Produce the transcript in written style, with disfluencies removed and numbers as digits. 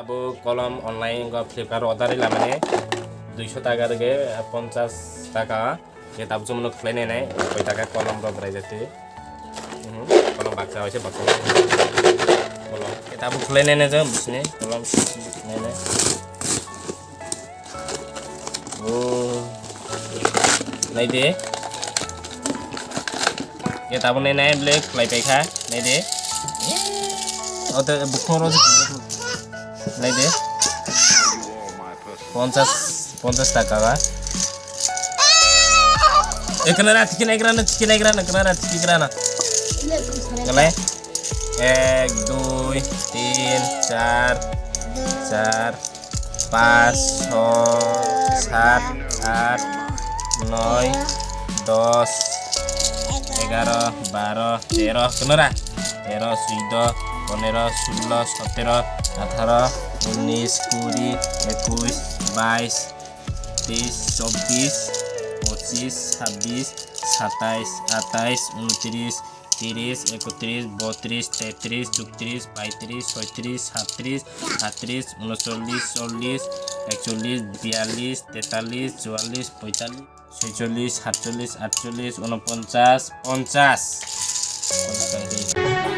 Abu kolom online gua Flipkart order lah mana 200 টাকা থেকে 50 টাকা kita abu cuma nuk plan ini 2 টাকা kolom ro berai jati kolom baksa hoise baksa kolom kita abu plan ini aja busne kolom ini oh này đi kita abu này black play pekha này đi 어때 부끄러워 라이드 50 টাকা এখানে chicken এগরানা গেলে 1 2 3 4 4 5 6 7 8 9 10 11 12 13 kenara 13 14 15 16 17 18 19 20 21 22 23 24 25 26 27 28 29 30 31 32 33 34 35 36 37 38 39 40 41 42 43 44 45 46 47 48 49 50